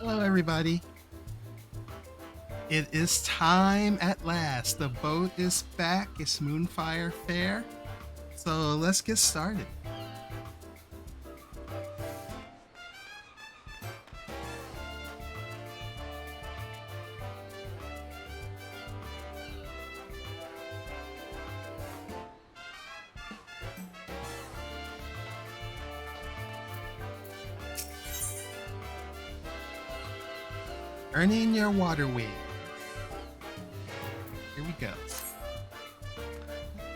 Hello, everybody. It is time at last. The boat is back. It's Moonfire Faire. So let's get started. Earning your water wings. Here we go.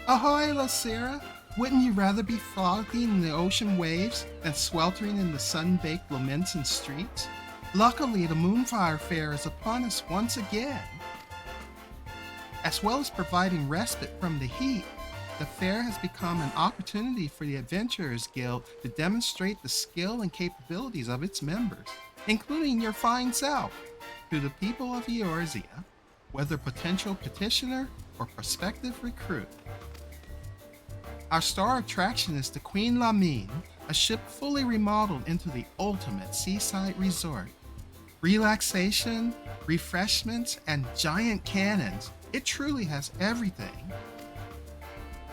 Ahoy, Losira! Wouldn't you rather be frothing in the ocean waves than sweltering in the sun-baked Lhaminn streets? Luckily, the Moonfire Faire is upon us once again. As well as providing respite from the heat, the fair has become an opportunity for the Adventurers Guild to demonstrate the skill and capabilities of its members, including your fine self. To the people of Eorzea, whether potential petitioner or prospective recruit. Our star attraction is the Queen Lhaminn, a ship fully remodeled into the ultimate seaside resort. Relaxation, refreshments, and giant cannons, it truly has everything.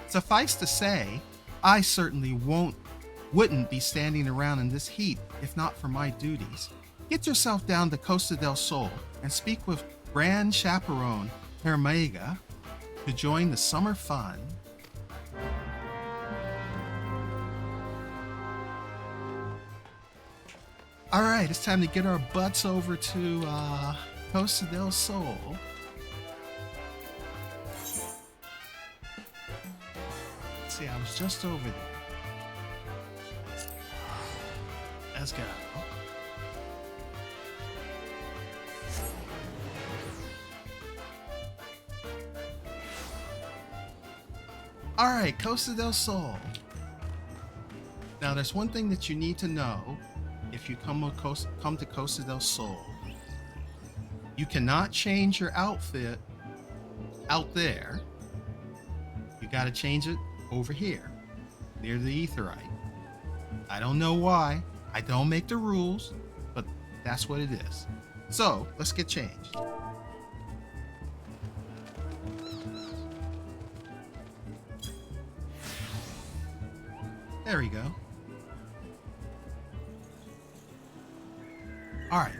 Suffice to say, I certainly wouldn't be standing around in this heat if not for my duties. Get yourself down to Costa del Sol and speak with Grand Chaperone Hermega to join the summer fun. All right, it's time to get our butts over to Costa del Sol. Let's see, I was just over there. Let's go. Alright, Costa del Sol. Now, there's one thing that you need to know if you come to Costa del Sol. You cannot change your outfit out there. You gotta change it over here, near the Aetheryte. I don't know why. I don't make the rules, but that's what it is. So, let's get changed. There we go. Alright,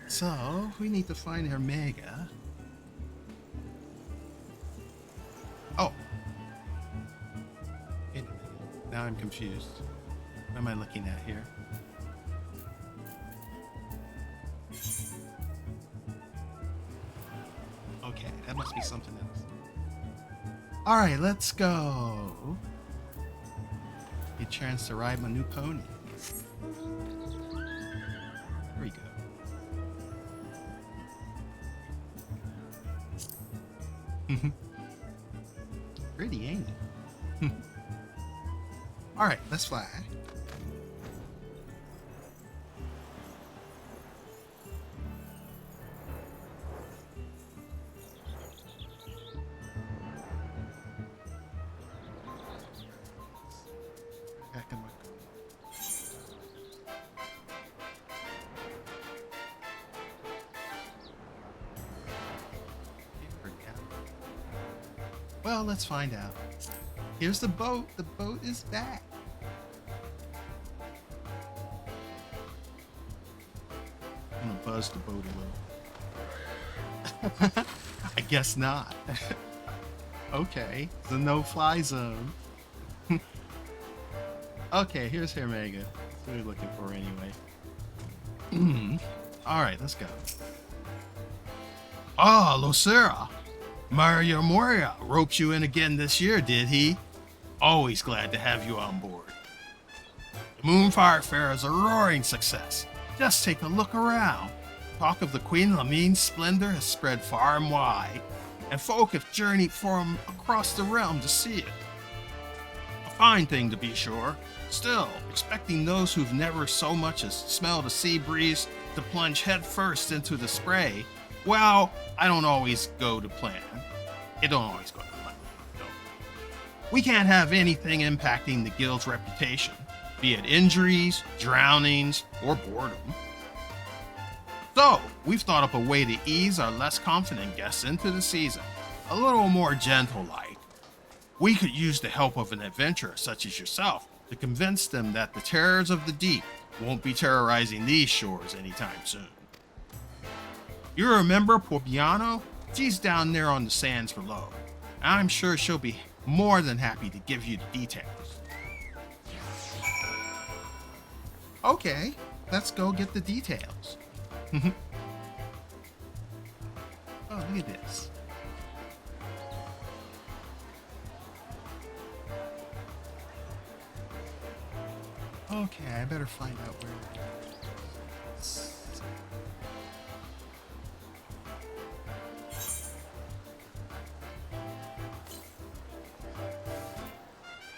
so we need to find Hermega. Oh. Wait a minute. Now I'm confused. What am I looking at here? Okay, that must be something else. Alright, let's go. Get a chance to ride my new pony. There we go. Pretty, ain't it? Alright, let's fly. Back in my Well, let's find out. Here's the boat. The boat is back. I'm gonna buzz the boat a little. I guess not. Okay, it's a no-fly zone. Okay, here's Hermega. That's what we're looking for anyway. Alright, let's go. Ah, Losira. Mario Moria roped you in again this year, did he? Always glad to have you on board. The Moonfire Faire is a roaring success. Just take a look around. Talk of the Queen Lhaminn's splendor has spread far and wide, and folk have journeyed from across the realm to see it. A fine thing to be sure. Still, expecting those who've never so much as smelled a sea breeze to plunge headfirst into the spray, well, I don't always go to plan. It don't always go to plan. No. We can't have anything impacting the guild's reputation, be it injuries, drownings, or boredom. So, we've thought up a way to ease our less confident guests into the season, a little more gentle-like. We could use the help of an adventurer such as yourself to convince them that the terrors of the deep won't be terrorizing these shores anytime soon. You remember Pobiano? She's down there on the sands below. I'm sure she'll be more than happy to give you the details. Okay, let's go get the details. Oh, look at this. Okay, I better find out where it is.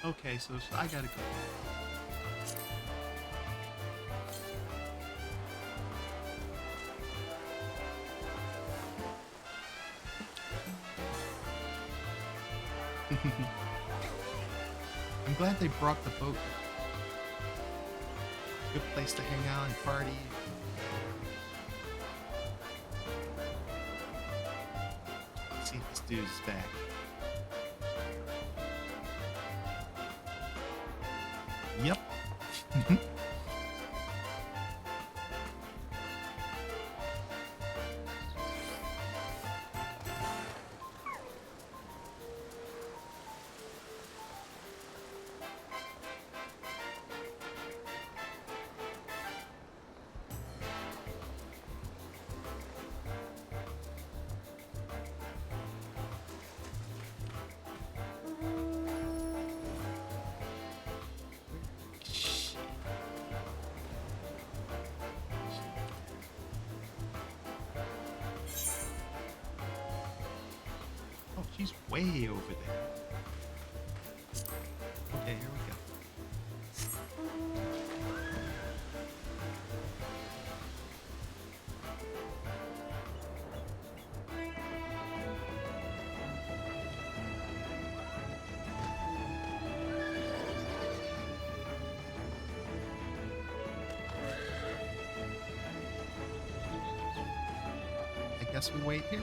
Okay, so I gotta go. I'm glad they brought the boat. Good place to hang out and party. Let's see if this dude's back. Yep. She's way over there. Okay, here we go. I guess we wait here.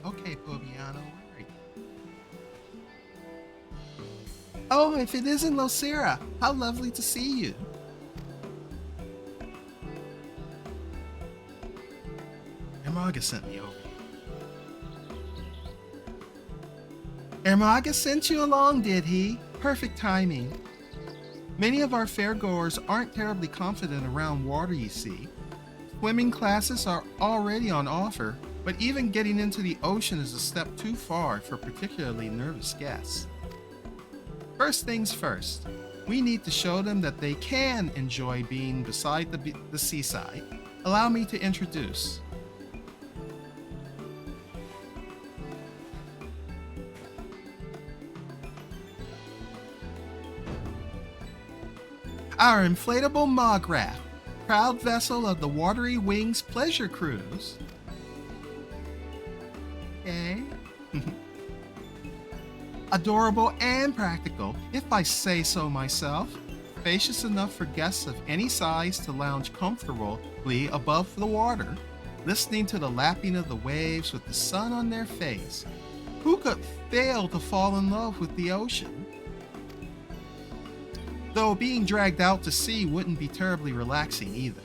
Okay, Pobiano, where are you? Oh, if it isn't Losira, how lovely to see you. Ermaga sent me over. Ermaga sent you along, did he? Perfect timing. Many of our fairgoers aren't terribly confident around water, you see. Swimming classes are already on offer, but even getting into the ocean is a step too far for particularly nervous guests. First things first, we need to show them that they can enjoy being beside the seaside. Allow me to introduce. Our Inflatable Mograft, proud vessel of the Watery Wings Pleasure Cruise. Okay. Adorable and practical, if I say so myself. Spacious enough for guests of any size to lounge comfortably above the water, listening to the lapping of the waves with the sun on their face. Who could fail to fall in love with the ocean? Though being dragged out to sea wouldn't be terribly relaxing either.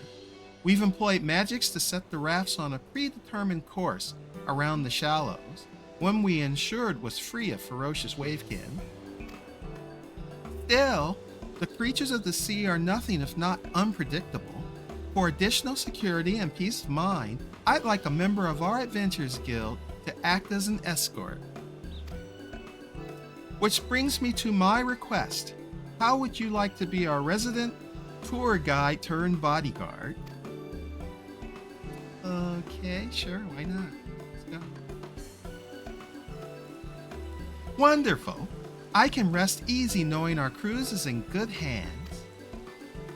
We've employed magics to set the rafts on a predetermined course around the shallows, one we ensured was free of ferocious wavekin. Still, the creatures of the sea are nothing if not unpredictable. For additional security and peace of mind, I'd like a member of our Adventurers Guild to act as an escort. Which brings me to my request. How would you like to be our resident tour guide turned bodyguard? Okay, sure, why not? Let's go. Wonderful. I can rest easy knowing our cruise is in good hands.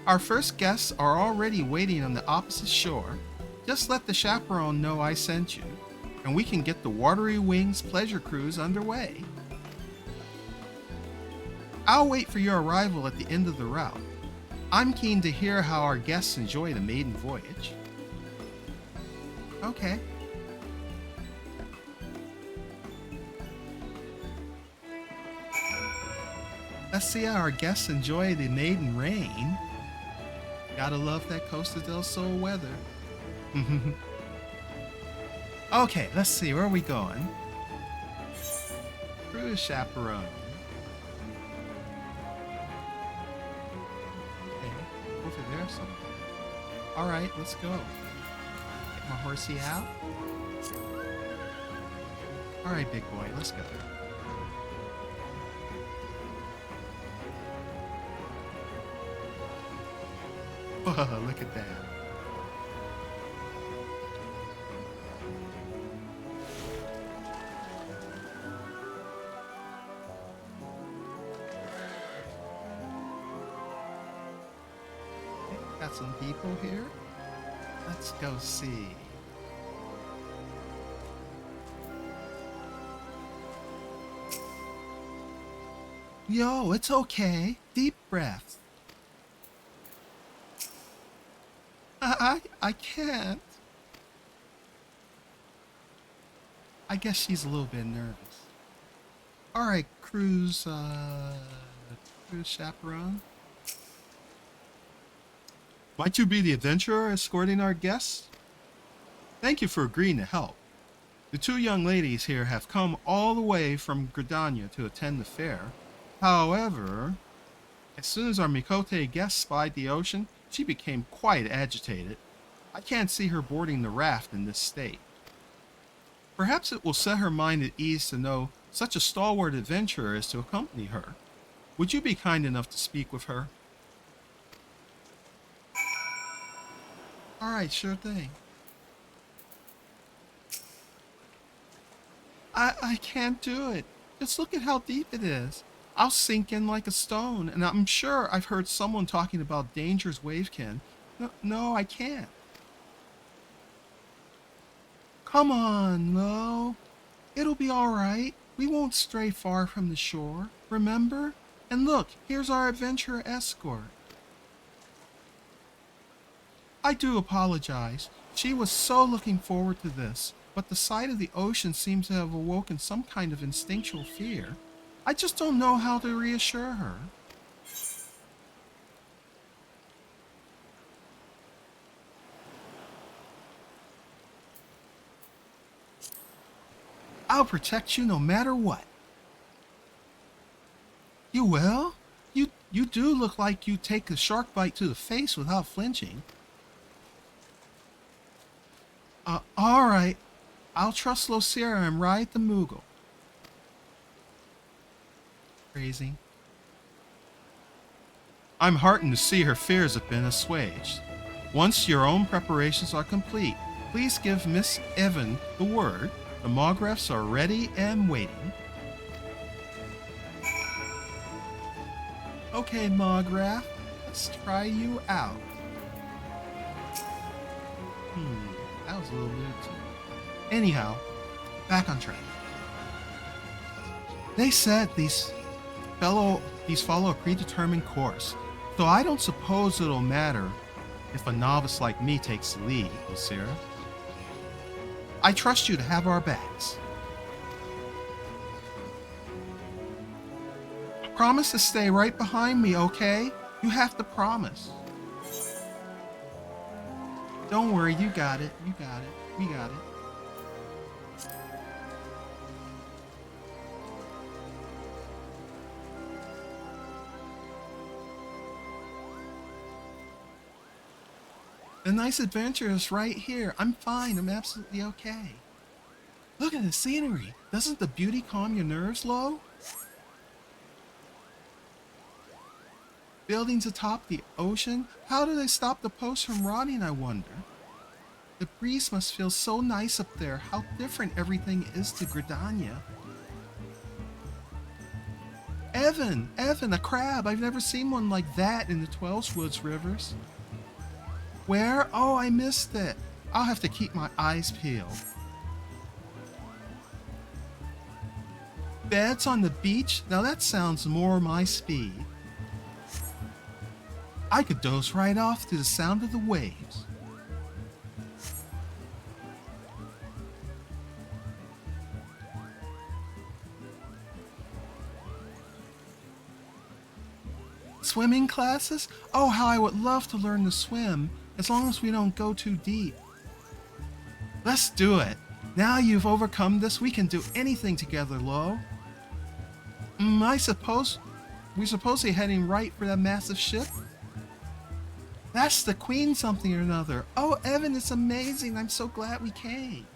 Our first guests are already waiting on the opposite shore. Just let the chaperone know I sent you. and we can get the Watery Wings pleasure cruise underway. I'll wait for your arrival at the end of the route. I'm keen to hear how our guests enjoy the maiden voyage. Okay. Let's see how our guests enjoy the maiden rain. Gotta love that Costa del Sol weather. Okay, let's see, where are we going? Cruise chaperone. Okay, over there somewhere. Alright, let's go. Get my horsey out. Alright, big boy, let's go. Whoa, look at that. Got some people here. Let's go see. Yo, it's okay. Deep breaths. I can't. I guess she's a little bit nervous. Alright, cruise chaperone. Might you be the adventurer escorting our guests? Thank you for agreeing to help. The two young ladies here have come all the way from Gridania to attend the fair. However, as soon as our Mikote guest spied the ocean, she became quite agitated. I can't see her boarding the raft in this state. Perhaps it will set her mind at ease to know such a stalwart adventurer is to accompany her. Would you be kind enough to speak with her? Alright, sure thing. I can't do it. Just look at how deep it is. I'll sink in like a stone, and I'm sure I've heard someone talking about dangerous wavekin. No, I can't. Come on, Lo. It'll be alright. We won't stray far from the shore, remember? And look, here's our adventurer escort. I do apologize. She was so looking forward to this, but the sight of the ocean seems to have awoken some kind of instinctual fear. I just don't know how to reassure her. I'll protect you no matter what. You will? You do look like you take a shark bite to the face without flinching. Alright. I'll trust Losira and ride the Moogle. Crazy. I'm heartened to see her fears have been assuaged. Once your own preparations are complete, please give Miss Evan the word. The Mografts are ready and waiting. Okay, Mograft, let's try you out. That was a little weird too. Anyhow, back on track. They said these follow a predetermined course, so I don't suppose it'll matter if a novice like me takes the lead, Losira. I trust you to have our backs. Promise to stay right behind me, okay? You have to promise. Don't worry, you got it. You got it. We got it. The nice adventure is right here. I'm fine. I'm absolutely okay. Look at the scenery. Doesn't the beauty calm your nerves, Lo? Buildings atop the ocean? How do they stop the posts from rotting, I wonder? The breeze must feel so nice up there. How different everything is to Gridania. Evan, a crab. I've never seen one like that in the Twelveswoods rivers. Where? Oh, I missed it. I'll have to keep my eyes peeled. Beds on the beach? Now that sounds more my speed. I could doze right off to the sound of the waves. Swimming classes? Oh, how I would love to learn to swim, as long as we don't go too deep. Let's do it. Now you've overcome this, we can do anything together, Lo. I suppose we're supposedly heading right for that massive ship? That's the Queen something or another. Oh, Evan, it's amazing. I'm so glad we came.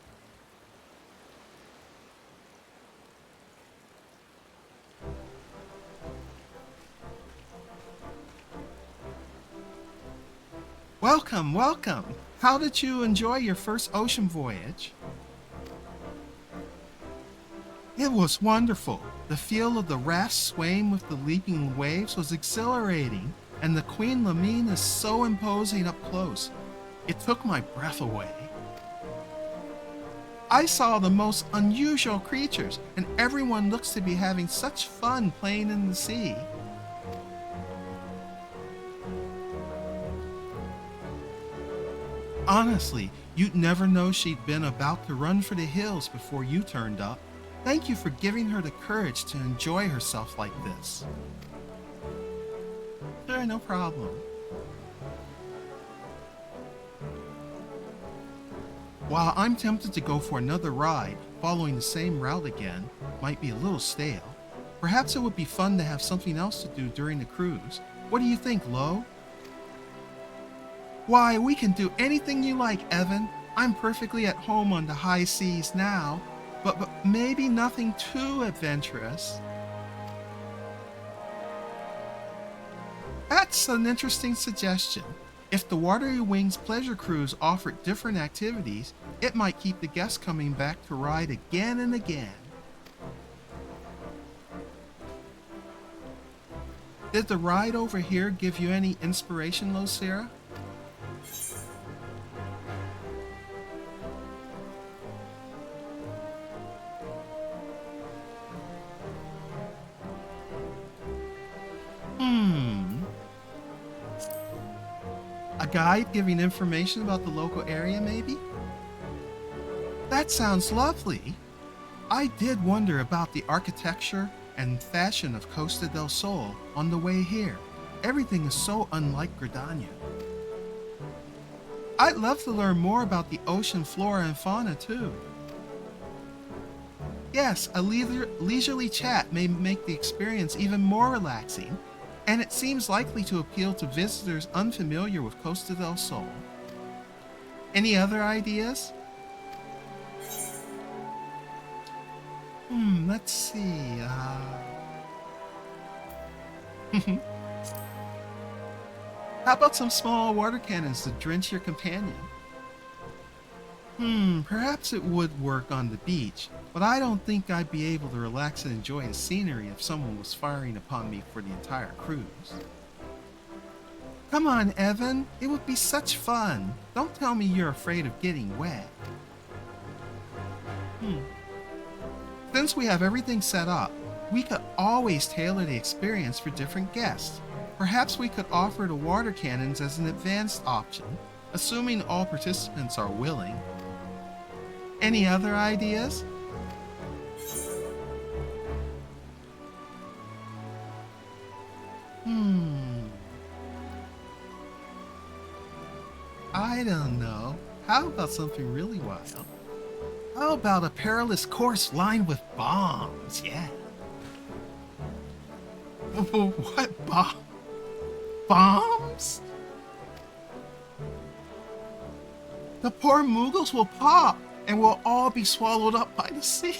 Welcome, welcome. How did you enjoy your first ocean voyage? It was wonderful. The feel of the raft swaying with the leaping waves was exhilarating, and the Queen Lhaminn is so imposing up close. It took my breath away. I saw the most unusual creatures, and everyone looks to be having such fun playing in the sea. Honestly, you'd never know she'd been about to run for the hills before you turned up. Thank you for giving her the courage to enjoy herself like this. Sure, no problem. While I'm tempted to go for another ride, following the same route again might be a little stale. Perhaps it would be fun to have something else to do during the cruise. What do you think, Lo? Why, we can do anything you like, Evan. I'm perfectly at home on the high seas now, but maybe nothing too adventurous. That's an interesting suggestion. If the Watery Wings Pleasure Cruise offered different activities, it might keep the guests coming back to ride again and again. Did the ride over here give you any inspiration, Losira? A guide giving information about the local area, maybe? That sounds lovely. I did wonder about the architecture and fashion of Costa del Sol on the way here. Everything is so unlike Gridania. I'd love to learn more about the ocean flora and fauna too. Yes, a leisurely chat may make the experience even more relaxing, and it seems likely to appeal to visitors unfamiliar with Costa del Sol. Any other ideas? Let's see. How about some small water cannons to drench your companion? Perhaps it would work on the beach, but I don't think I'd be able to relax and enjoy the scenery if someone was firing upon me for the entire cruise. Come on, Evan. It would be such fun. Don't tell me you're afraid of getting wet. Since we have everything set up, we could always tailor the experience for different guests. Perhaps we could offer the water cannons as an advanced option, assuming all participants are willing. Any other ideas? I don't know. How about something really wild? How about a perilous course lined with bombs? Yeah. What bombs? The poor Moogles will pop, and we'll all be swallowed up by the sea.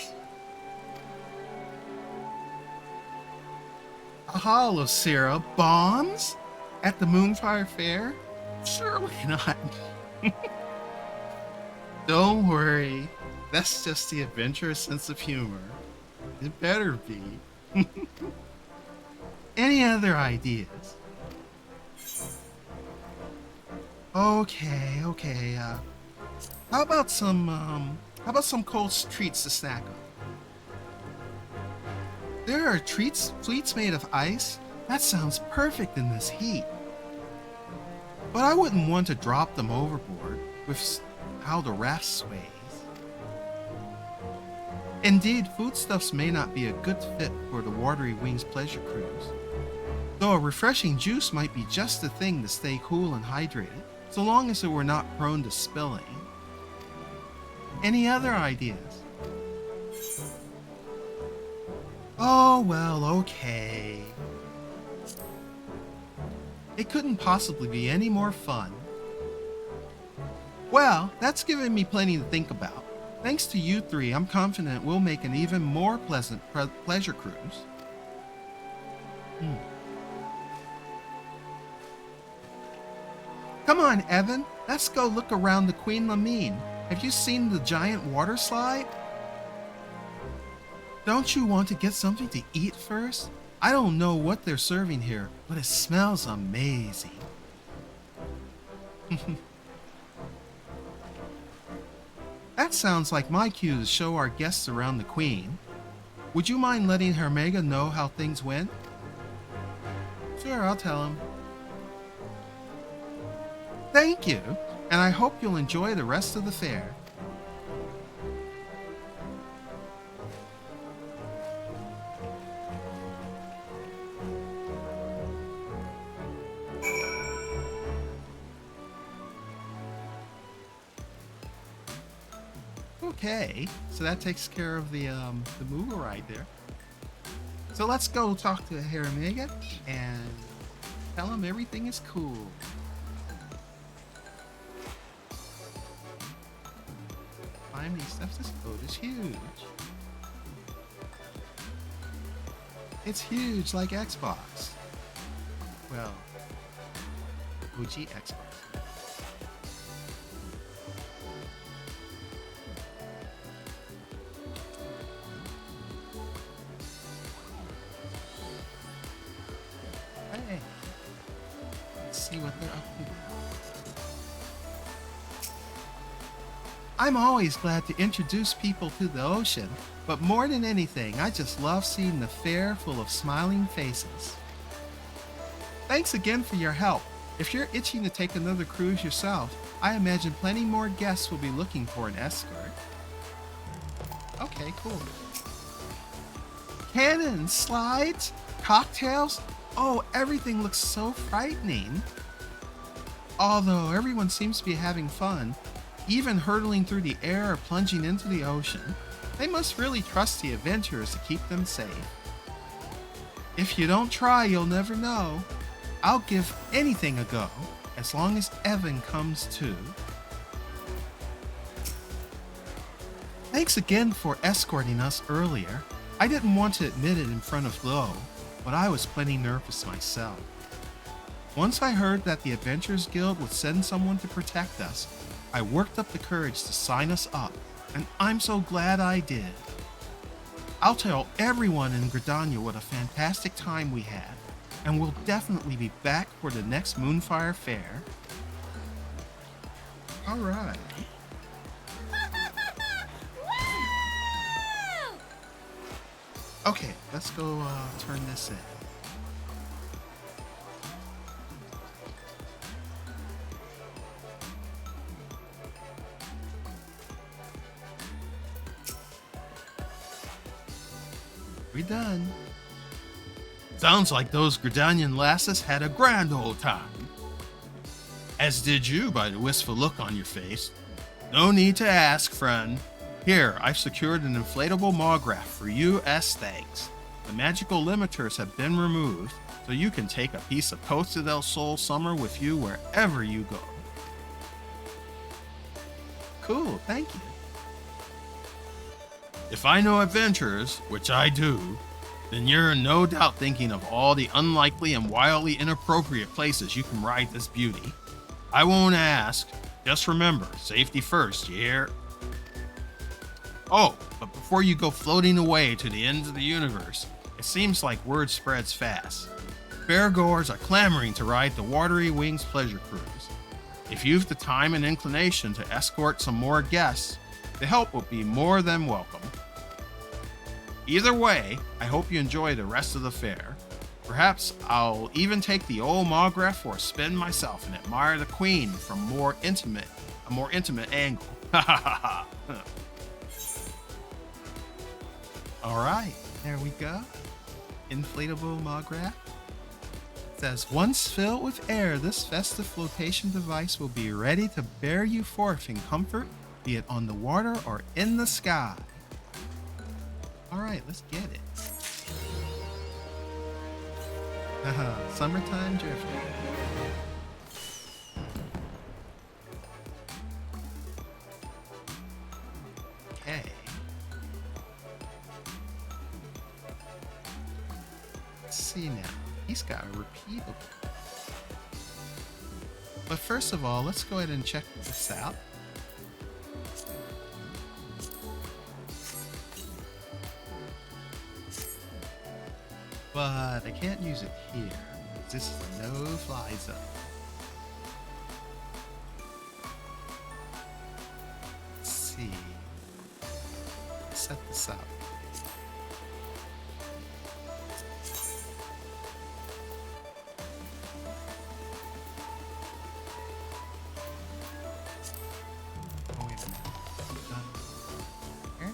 Aha, Losira, bombs? At the Moonfire Faire? Surely not. Don't worry, that's just the adventurous sense of humor. It better be. Any other ideas? Okay. How about some cold treats to snack on? There are fleets made of ice? That sounds perfect in this heat. But I wouldn't want to drop them overboard with how the raft sways. Indeed, foodstuffs may not be a good fit for the Watery Wings pleasure cruise, though a refreshing juice might be just the thing to stay cool and hydrated, so long as it were not prone to spilling. Any other ideas? Oh, well, okay. It couldn't possibly be any more fun. Well, that's given me plenty to think about. Thanks to you three, I'm confident we'll make an even more pleasant pleasure cruise. Come on, Evan. Let's go look around the Queen Lhaminn. Have you seen the giant water slide? Don't you want to get something to eat first? I don't know what they're serving here, but it smells amazing. That sounds like my cue to show our guests around the Queen. Would you mind letting Hermega know how things went? Sure, I'll tell him. Thank you, and I hope you'll enjoy the rest of the fair. Okay, so that takes care of the Moogle ride there. So let's go talk to Hermega and tell him everything is cool. Climb these steps. This boat is huge. It's huge like Xbox. Well, OG Xbox. Hey, let's see what they're up to. I'm always glad to introduce people to the ocean, but more than anything, I just love seeing the fair full of smiling faces. Thanks again for your help. If you're itching to take another cruise yourself, I imagine plenty more guests will be looking for an escort. Okay, cool. Cannons, slides, cocktails. Oh, everything looks so frightening. Although everyone seems to be having fun, even hurtling through the air or plunging into the ocean, they must really trust the adventurers to keep them safe. If you don't try, you'll never know. I'll give anything a go, as long as Evan comes too. Thanks again for escorting us earlier. I didn't want to admit it in front of Lo, but I was plenty nervous myself. Once I heard that the Adventurers Guild would send someone to protect us, I worked up the courage to sign us up, and I'm so glad I did. I'll tell everyone in Gridania what a fantastic time we had, and we'll definitely be back for the next Moonfire Faire. Alright. Okay, let's go turn this in. We're done. Sounds like those Gridanian lasses had a grand old time. As did you by the wistful look on your face. No need to ask, friend. Here, I've secured an inflatable Mograft for you as thanks. The magical limiters have been removed, so you can take a piece of Costa del Sol summer with you wherever you go. Cool, thank you. If I know adventurers, which I do, then you're no doubt thinking of all the unlikely and wildly inappropriate places you can ride this beauty. I won't ask. Just remember, safety first, you hear? Oh, but before you go floating away to the ends of the universe, it seems like word spreads fast. Fairgoers are clamoring to ride the Watery Wings pleasure cruise. If you've the time and inclination to escort some more guests, the help will be more than welcome. Either way, I hope you enjoy the rest of the fair. Perhaps I'll even take the old Mograft for a spin myself and admire the queen from a more intimate angle. Ha ha ha ha. Alright, there we go. Inflatable Mograft. Says, once filled with air, this festive flotation device will be ready to bear you forth in comfort, be it on the water or in the sky. Alright, let's get it. Haha, summertime drifting. Okay. Let's see now. He's got a repeatable. But first of all, let's go ahead and check this out. But I can't use it here. This is a no-fly zone. Let's see. Set this up. Oh, wait a minute. Here?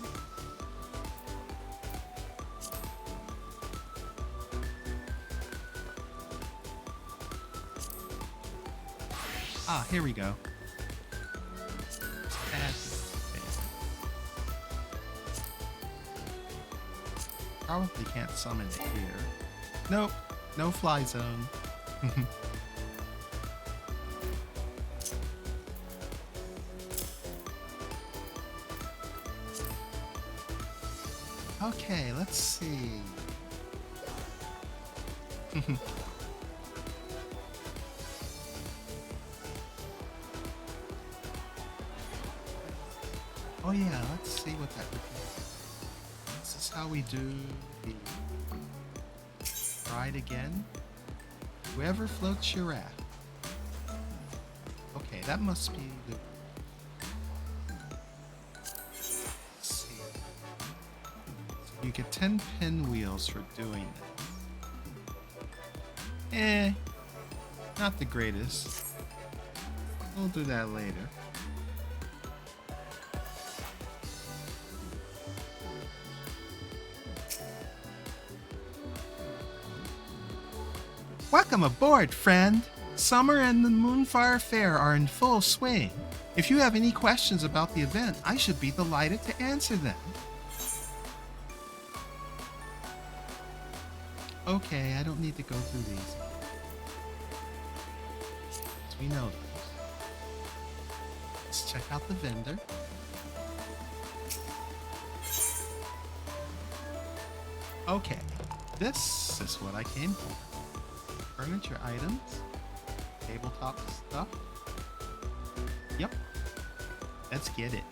Ah, here we go. Add this thing. Probably can't summon it here. Nope, no fly zone. Okay, let's see. Oh yeah, let's see what that would be. This is how we do the ride again. Whoever floats your raft. Okay, that must be the... Let's see. So you get 10 pinwheels for doing this. Not the greatest. We'll do that later. Welcome aboard, friend! Summer and the Moonfire Faire are in full swing. If you have any questions about the event, I should be delighted to answer them. Okay, I don't need to go through these. As we know those. Let's check out the vendor. Okay, this is what I came for. Furniture items, tabletop stuff. Yep, let's get it.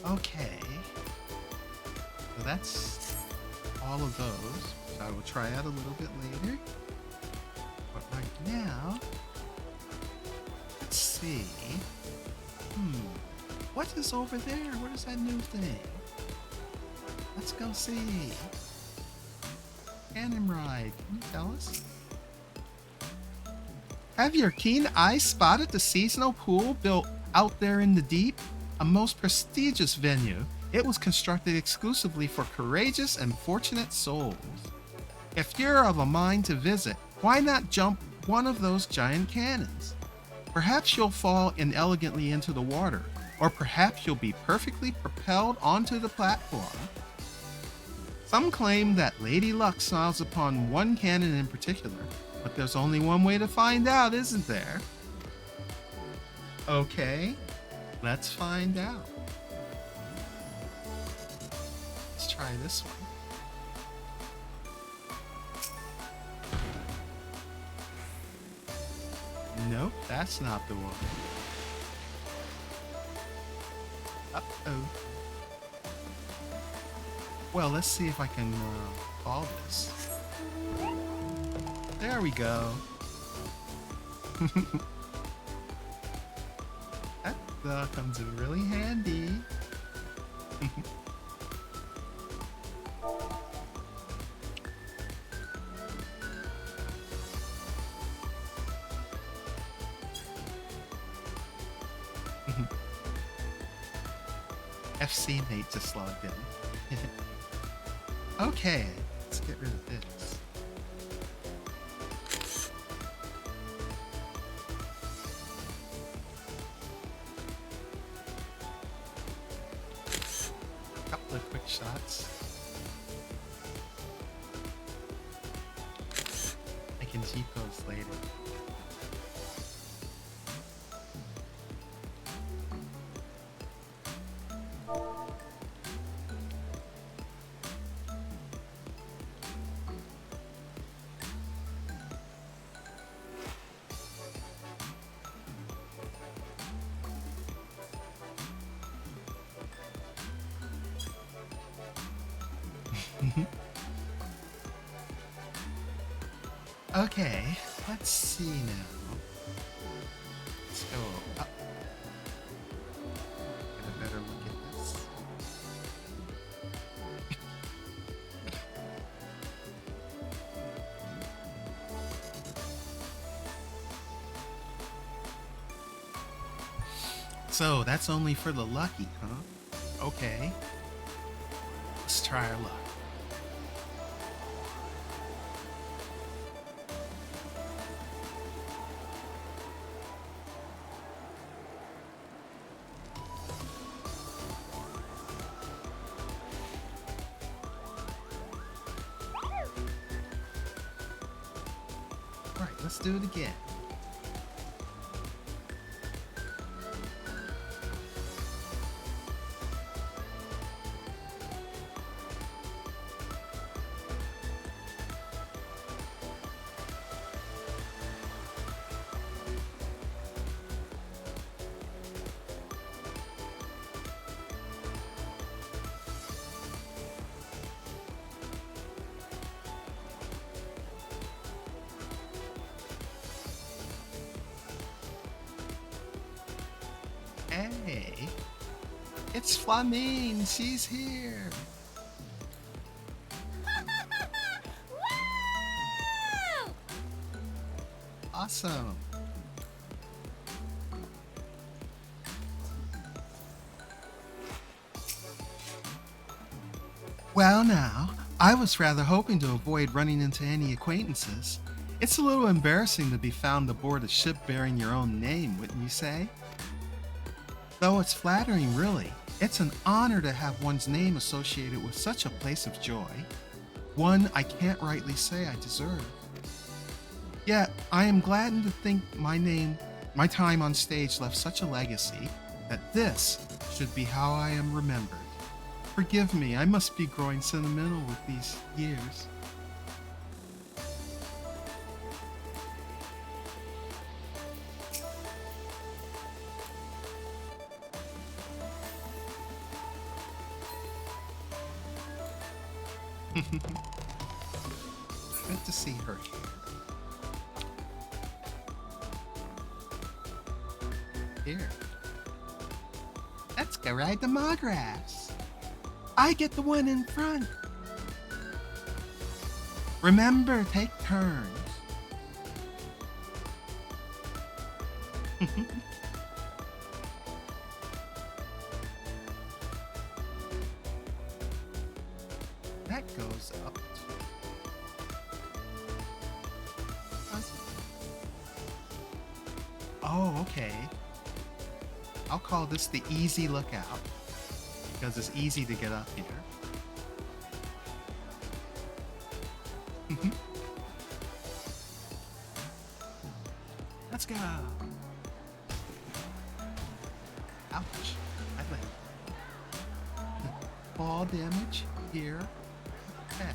Okay, so that's all of those, which I will try out a little bit later. But right now, let's see. What is over there? What is that new thing? Let's go see. Cannon ride. Can you tell us? Have your keen eyes spotted the seasonal pool built out there in the deep? A most prestigious venue. It was constructed exclusively for courageous and fortunate souls. If you're of a mind to visit, why not jump one of those giant cannons? Perhaps you'll fall inelegantly into the water, or perhaps you'll be perfectly propelled onto the platform. Some claim that Lady Luck smiles upon one cannon in particular, but there's only one way to find out, isn't there? Okay, let's find out. Let's try this one. Nope, that's not the one. Oh. Well, let's see if I can call this. There we go. That comes in really handy. FC mate just logged in. Okay, let's get rid of this. A couple of quick shots. I can Jeep those later. Okay, let's see now. Let's go up. Get a better look at this. So, that's only for the lucky, huh? Okay. Let's try our luck. Let's do it again. Hey, it's Lhaminn. She's here. Awesome. Well now, I was rather hoping to avoid running into any acquaintances. It's a little embarrassing to be found aboard a ship bearing your own name, wouldn't you say? Though it's flattering, really. It's an honor to have one's name associated with such a place of joy. One I can't rightly say I deserve. Yet, I am gladdened to think my time on stage left such a legacy that this should be how I am remembered. Forgive me, I must be growing sentimental with these years. Good to see her here. Here. Let's go ride the Mografts. I get the one in front. Remember, take turns. That goes up. Oh, okay. I'll call this the easy lookout because it's easy to get up here. Let's go. Ouch. I landed. Fall damage here. Okay.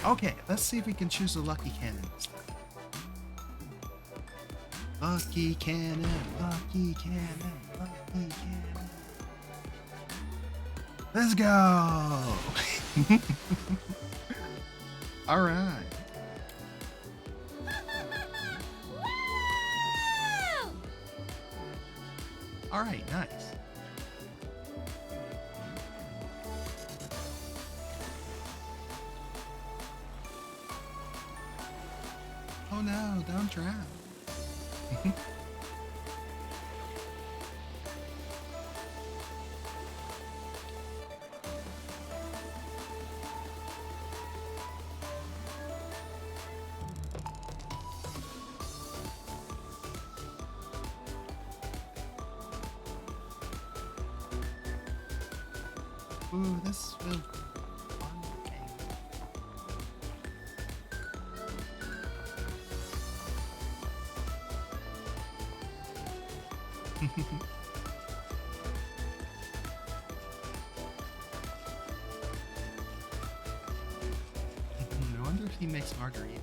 Okay, let's see if we can choose a lucky cannon this time. Lucky cannon, lucky cannon, lucky cannon. Let's go! Alright. Alright, nice. Oh no, don't drown. Ooh, this will be a fun game. I wonder if he makes margaritas.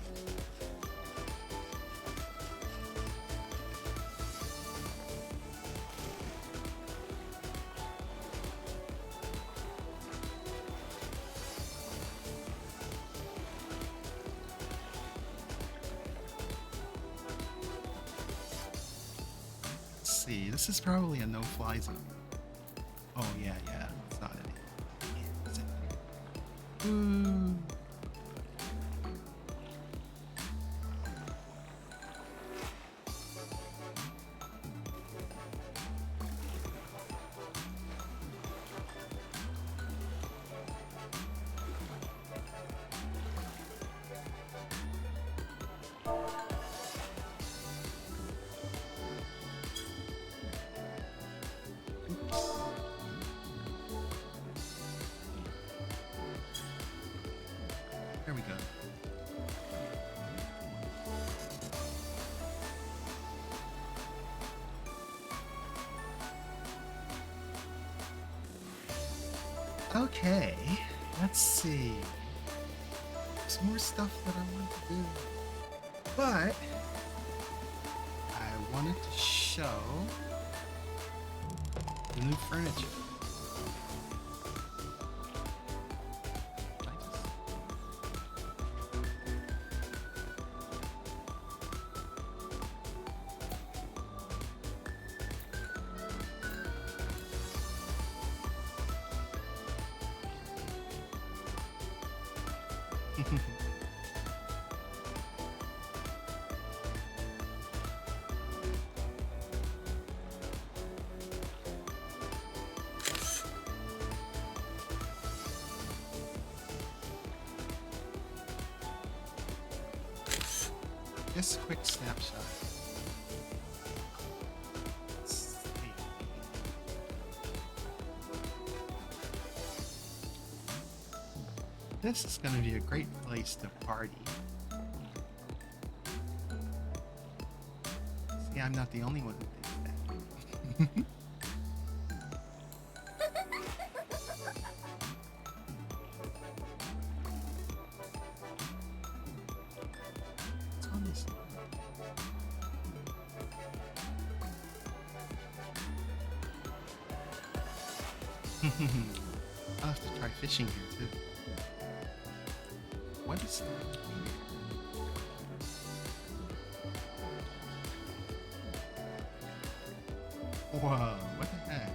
This is probably a no-fly zone. Oh yeah, it's not any. Is it? Ooh. There we go. Okay, let's see. There's more stuff that I want to do. But I wanted to show the new furniture. Just a quick snapshot. Let's see. This is going to be a great place to party. See, I'm not the only one who thinks that. I'll have to try fishing here too. What is that? Whoa, what the heck?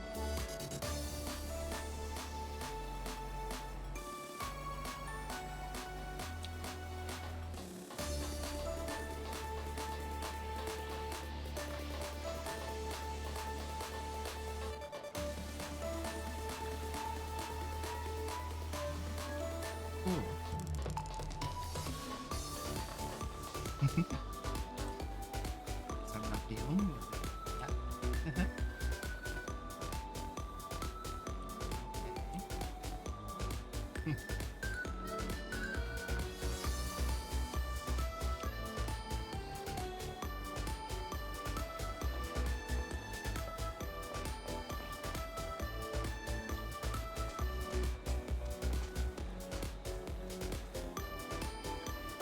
I'm not the only one.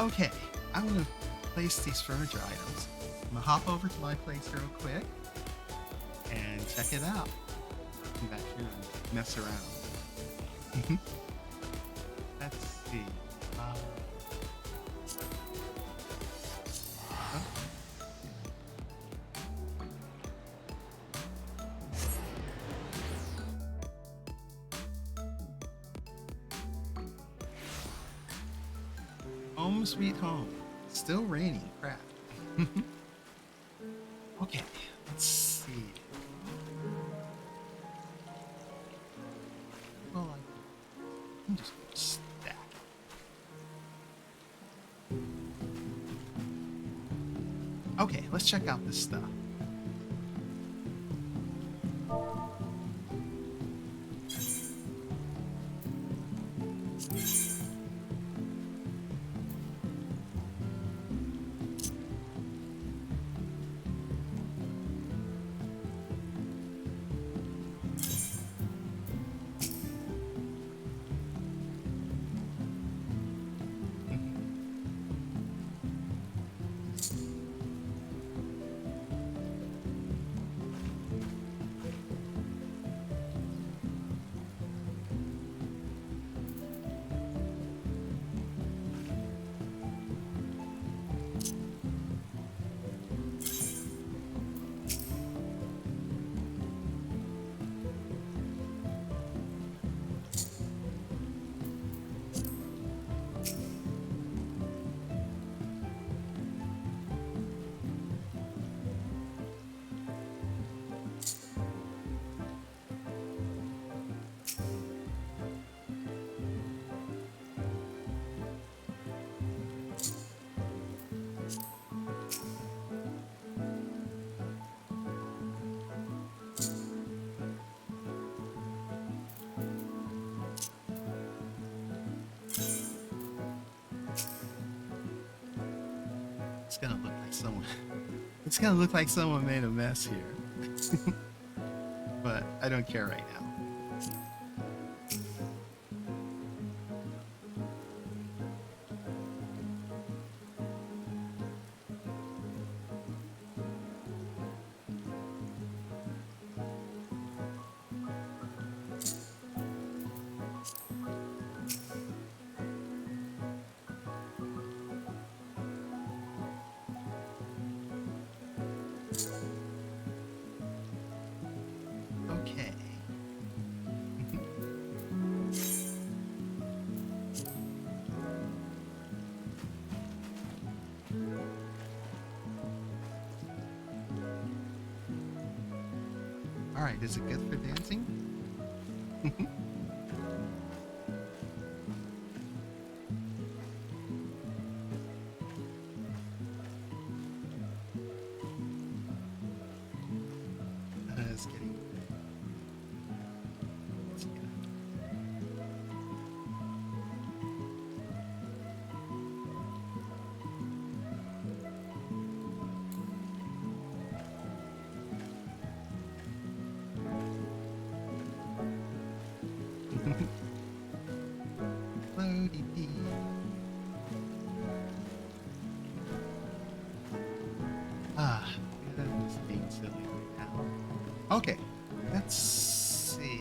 Okay, I'm gonna place these furniture items I'm gonna hop over to my place real quick and check it out. Come back here and mess around. Let's see. Oh. Home sweet home. Still raining. Crap. Okay, let's see. Well, I'm just gonna stack. Okay, let's check out this stuff. It's gonna look like someone. It's gonna look like someone made a mess here. But I don't care right now. Okay. All right, is it good for dancing? It's getting. It's getting. Floaty-dee. That is being silly right now. Okay, let's see.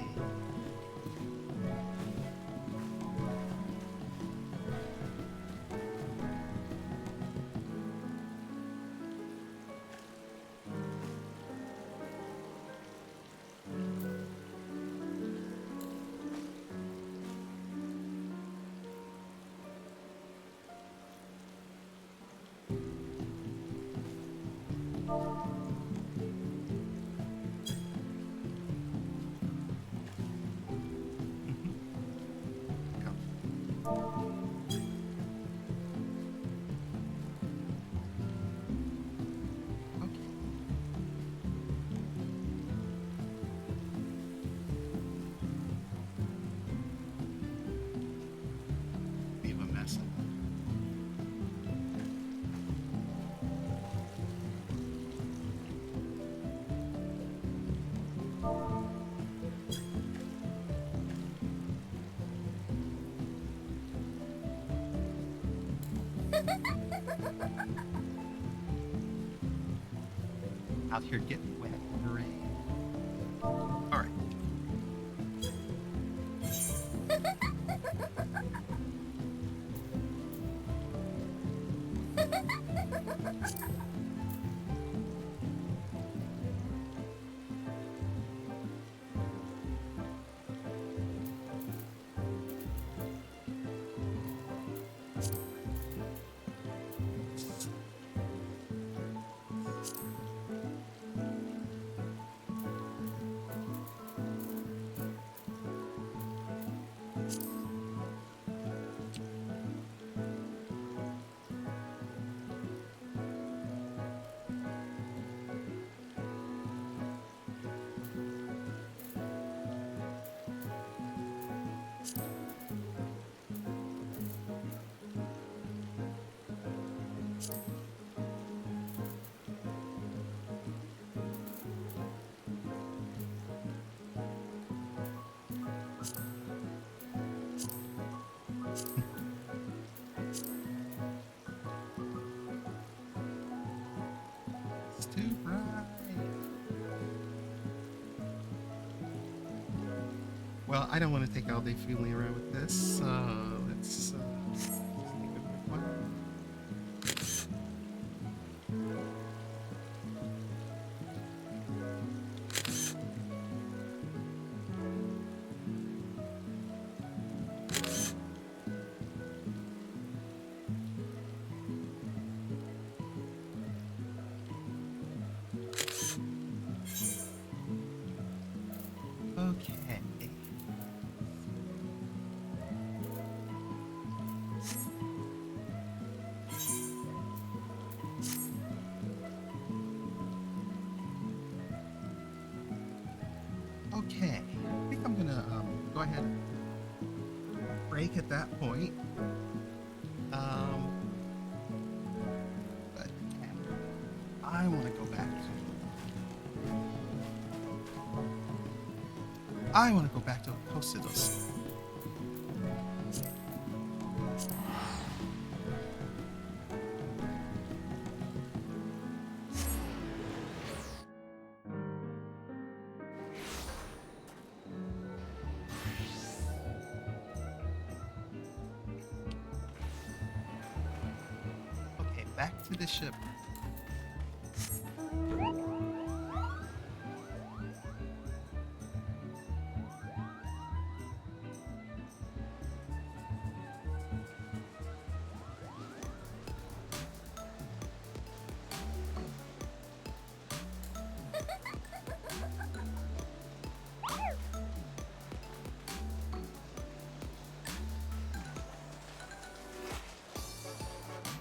Leave a mess. out here getting wet in the rain. All right. It's too bright. Well, I don't want to take all day fooling around with this, so let's take a quick one. Okay. Okay, I think I'm gonna go ahead and break at that point. But I want to go back. I want to go back to Costa. Okay, back to the ship.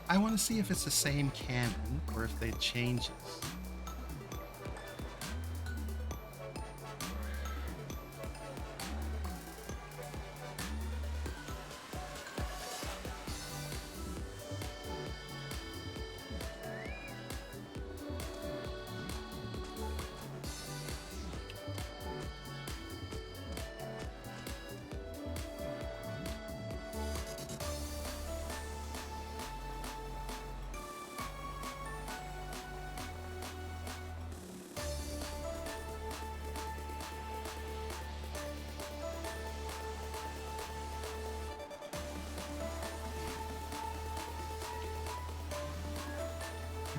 I want to see if it's the same cannon or if they changes.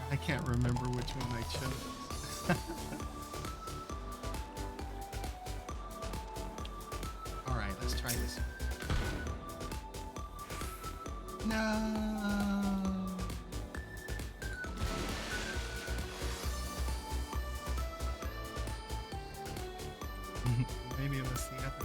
I can't remember which one I chose. All right, let's try this. No. Maybe it was the other one.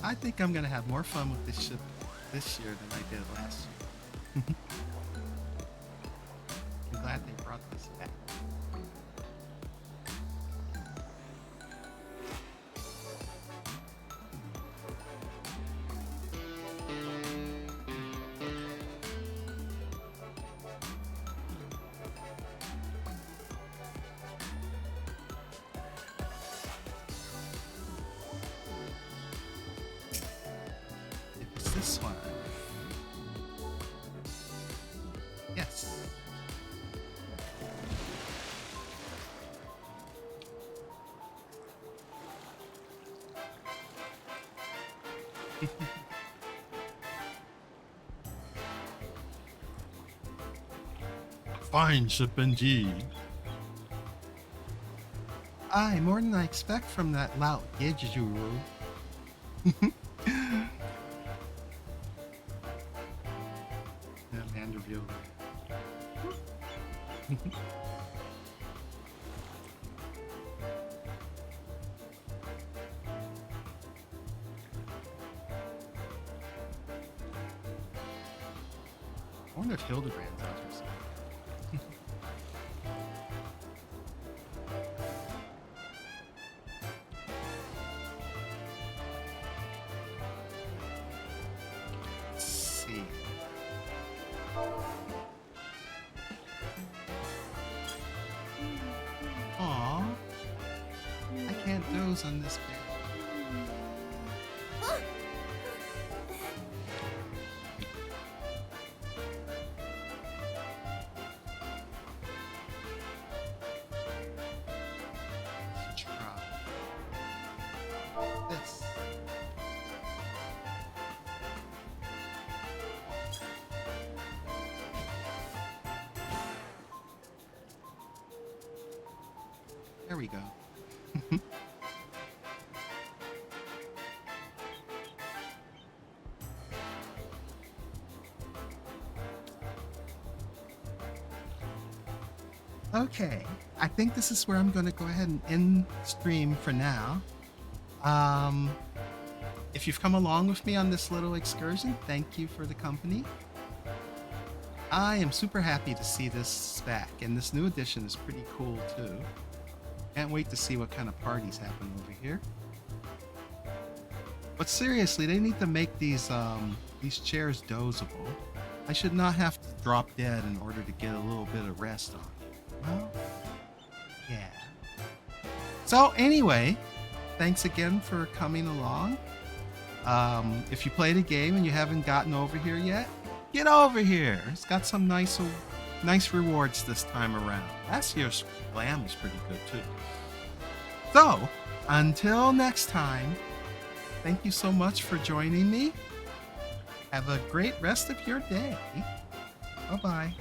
I think I'm gonna have more fun with this ship this year than I did last year. I'm glad they brought this back. Fine, Chimpanzee. Aye, more than I expect from that lout Gijuru. Yeah, Vanderbilt. I wonder if Hildebrand's out or something. Let's see. Aw. I can't doze on this bed. This. There we go. Okay, I think this is where I'm going to go ahead and end stream for now. If you've come along with me on this little excursion, thank you for the company. I am super happy to see this back, and this new edition is pretty cool too. Can't wait to see what kind of parties happen over here. But seriously, they need to make these chairs dozable. I should not have to drop dead in order to get a little bit of rest on. Well, yeah. So anyway, thanks again for coming along. If you played a game and you haven't gotten over here yet, get over here. It's got some nice rewards this time around. Last year's glam was pretty good too. So, until next time, thank you so much for joining me. Have a great rest of your day. Bye-bye.